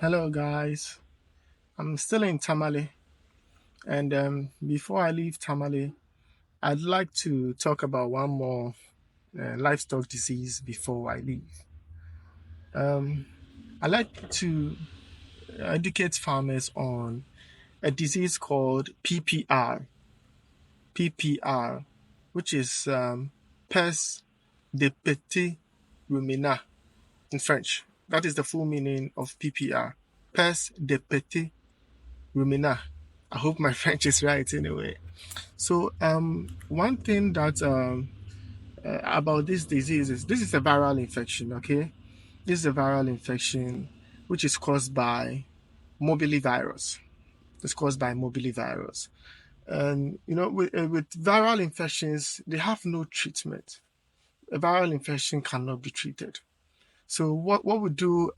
Hello, guys. I'm still in Tamale, and before I leave Tamale, I'd like to talk about one more livestock disease before I leave. Um, I like to educate farmers on a disease called PPR, PPR, which is Peste de Petits Ruminants in French. That is the full meaning of PPR, Peste de Petits Ruminants. I hope my French is right anyway. So, one thing that about this disease is this is a viral infection. Okay, this is a viral infection which is caused by morbillivirus. It's caused by morbillivirus, and with viral infections, they have no treatment. A viral infection cannot be treated. So what we do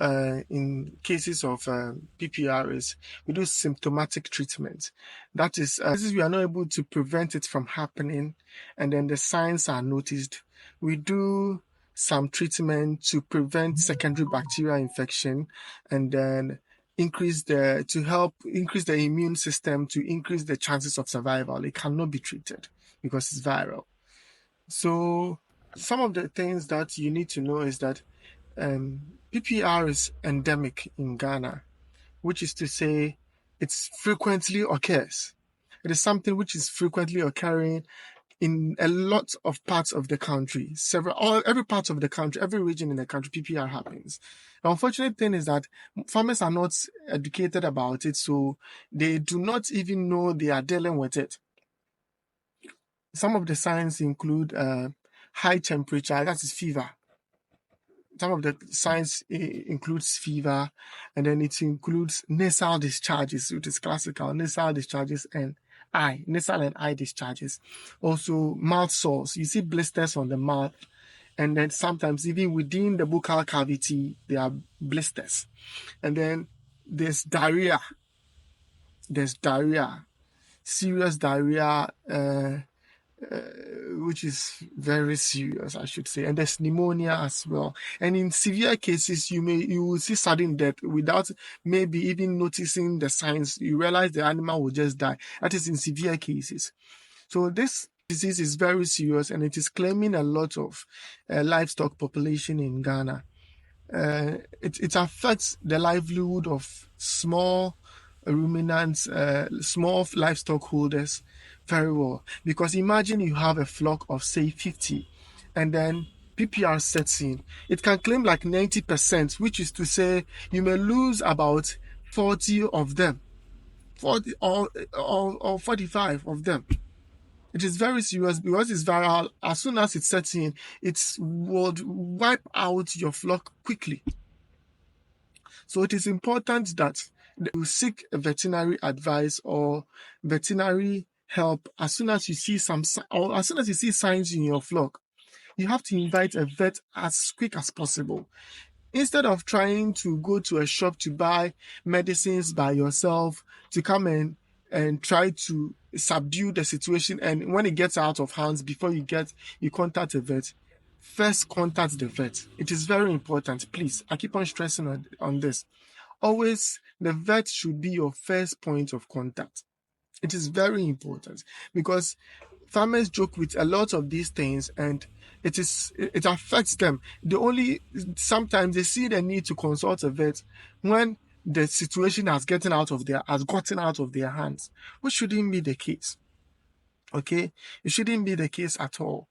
in cases of PPR is we do symptomatic treatment. That is, we are not able to prevent it from happening, and then the signs are noticed. We do some treatment to prevent secondary bacterial infection, and then help increase the immune system to increase the chances of survival. It cannot be treated because it's viral. So some of the things that you need to know is that PPR is endemic in Ghana, which is to say it frequently occurs. It is something which is frequently occurring in a lot of parts of the country. Every part of the country, every region in the country, PPR happens. The unfortunate thing is that farmers are not educated about it, so they do not even know they are dealing with it. Some of the signs include high temperature, that is fever. Some of the signs includes fever, and then it includes nasal discharges, which is classical nasal discharges, and nasal and eye discharges. Also, mouth sores. You see blisters on the mouth, and then sometimes even within the buccal cavity, there are blisters. And then there's diarrhea. Serious diarrhea. Which is very serious, I should say, and there's pneumonia as well. And in severe cases, you will see sudden death without maybe even noticing the signs. You realize the animal will just die. That is in severe cases. So this disease is very serious, and it is claiming a lot of livestock population in Ghana. It affects the livelihood of small ruminants, small livestock holders very well. Because imagine you have a flock of say 50, and then PPR sets in. It can claim like 90%, which is to say you may lose about 40 of them, 40 or 45 of them. It is very serious because it's viral. As soon as it sets in, it would wipe out your flock quickly. So it is important that you seek veterinary advice or veterinary help as soon as you see signs in your flock. You have to invite a vet as quick as possible. Instead of trying to go to a shop to buy medicines by yourself to come in and try to subdue the situation, and when it gets out of hands before you contact a vet, first contact the vet. It is very important. Please, I keep on stressing on this. Always, the vet should be your first point of contact. It is very important because farmers joke with a lot of these things, and it affects them. Sometimes they see the need to consult a vet when the situation has gotten out of their hands, which shouldn't be the case. Okay, it shouldn't be the case at all.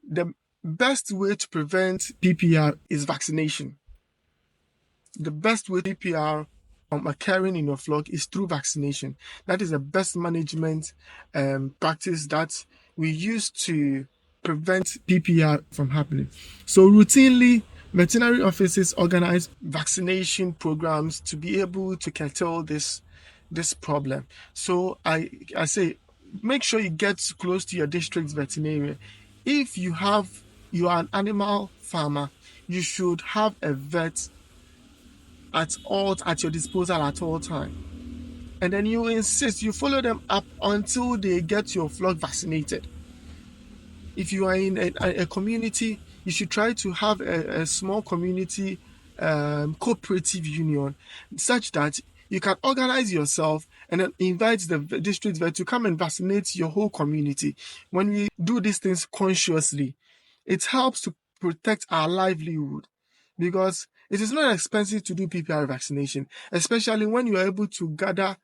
The best way to prevent PPR is vaccination. The best way PPR from occurring in your flock is through vaccination. That is the best management practice that we use to prevent PPR from happening. So routinely, veterinary offices organize vaccination programs to be able to curtail this problem. So I say, make sure you get close to your district veterinarian. If you are an animal farmer, you should have a vet at your disposal at all time. And then you follow them up until they get your flock vaccinated. If you are in a community, you should try to have a small community cooperative union, such that you can organize yourself and then invite the district vet to come and vaccinate your whole community. When we do these things consciously, it helps to protect our livelihood, because it is not expensive to do PPR vaccination, especially when you are able to gather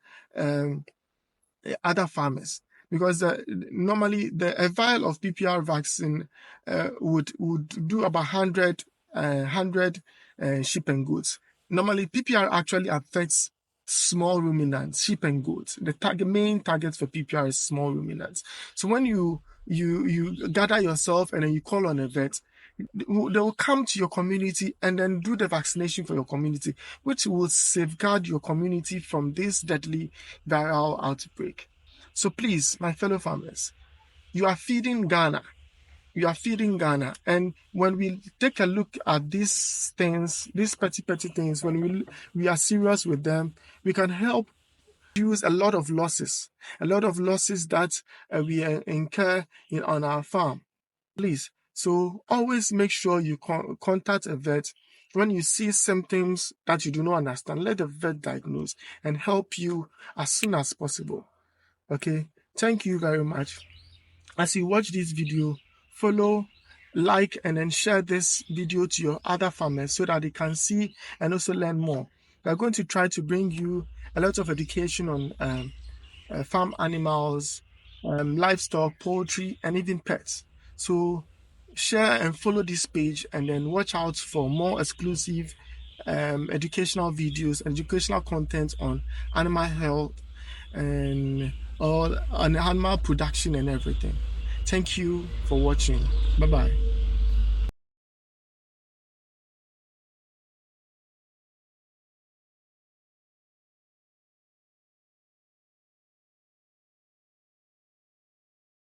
other farmers. Because normally a vial of PPR vaccine would do about 100 sheep and goats. Normally, PPR actually affects small ruminants, sheep and goats. The main target for PPR is small ruminants. So when you gather yourself and then you call on a vet, they will come to your community and then do the vaccination for your community, which will safeguard your community from this deadly viral outbreak. So please, my fellow farmers, you are feeding Ghana. You are feeding Ghana. And when we take a look at these things, these petty things, when we are serious with them, we can help reduce a lot of losses that we incur on our farm. Please, so always make sure you contact a vet. When you see symptoms that you do not understand, let the vet diagnose and help you as soon as possible. Okay, thank you very much. As you watch this video, follow, like, and then share this video to your other farmers so that they can see and also learn more. We are going to try to bring you a lot of education on farm animals, livestock, poultry, and even pets. So share and follow this page, and then watch out for more exclusive educational videos, educational content on animal health and on animal production and everything. Thank you for watching. Bye bye.